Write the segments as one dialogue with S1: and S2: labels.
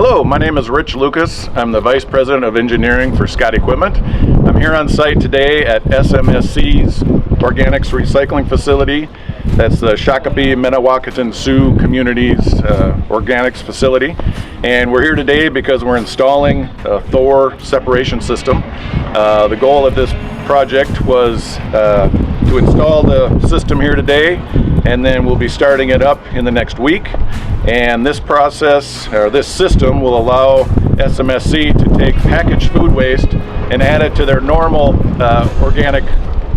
S1: Hello, my name is Rich Lucas. I'm the Vice President of Engineering for Scott Equipment. I'm here on site today at SMSC's Organics Recycling Facility. That's the Shakopee, Minnewacan, Sioux Communities Organics Facility. And we're here today because we're installing a Thor separation system. The goal of this project was to install the system here today, and then we'll be starting it up in the next week. And this process, or this system, will allow SMSC to take packaged food waste and add it to their normal organic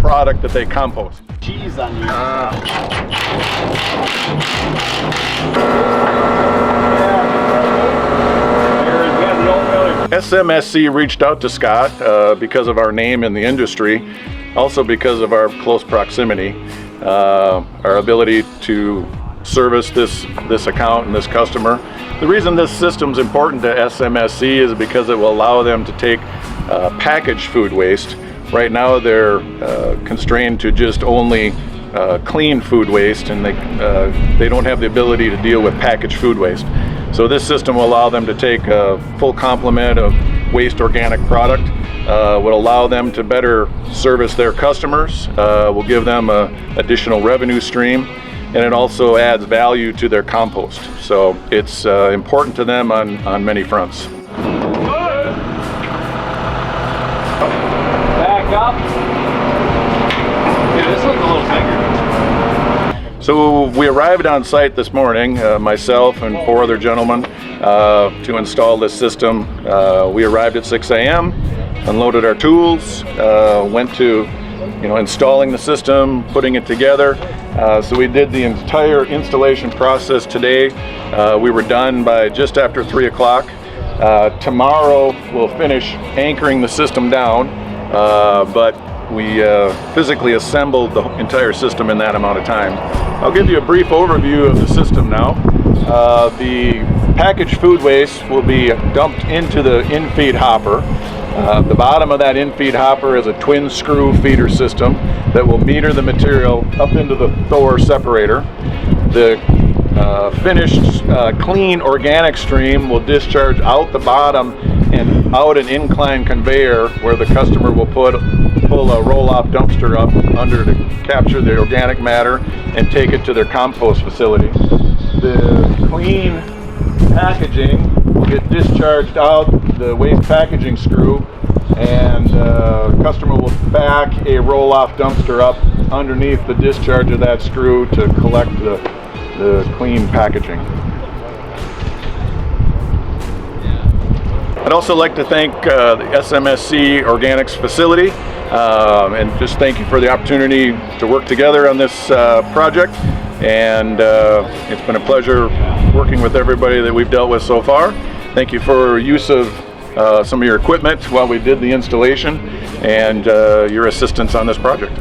S1: product that they compost.
S2: Cheese on you.
S1: SMSC reached out to Scott because of our name in the industry, also because of our close proximity, our ability to service this account and this customer. The reason this system is important to SMSC is because it will allow them to take packaged food waste. Right now they're constrained to just only clean food waste, and they don't have the ability to deal with packaged food waste. So this system will allow them to take a full complement of waste organic product, will allow them to better service their customers, will give them an additional revenue stream, and it also adds value to their compost. So it's important to them on many fronts.
S2: Back up. Yeah, this one's a little bigger.
S1: So we arrived on site this morning, myself and 4 other gentlemen, to install this system. We arrived at 6 a.m., unloaded our tools, went to installing the system, putting it together. So we did the entire installation process today. We were done by just after 3 o'clock. Tomorrow we'll finish anchoring the system down, but we physically assembled the entire system in that amount of time. I'll give you a brief overview of the system now. The packaged food waste will be dumped into the in-feed hopper. The bottom of that in-feed hopper is a twin screw feeder system that will meter the material up into the Thor separator. The finished clean organic stream will discharge out the bottom and out an incline conveyor where the customer will pull a roll-off dumpster up under to capture the organic matter and take it to their compost facility. The clean packaging will get discharged out the waste packaging screw, and the customer will back a roll-off dumpster up underneath the discharge of that screw to collect the clean packaging. I'd also like to thank the SMSC Organics facility and just thank you for the opportunity to work together on this project. And it's been a pleasure working with everybody that we've dealt with so far. Thank you for use of some of your equipment while we did the installation and your assistance on this project.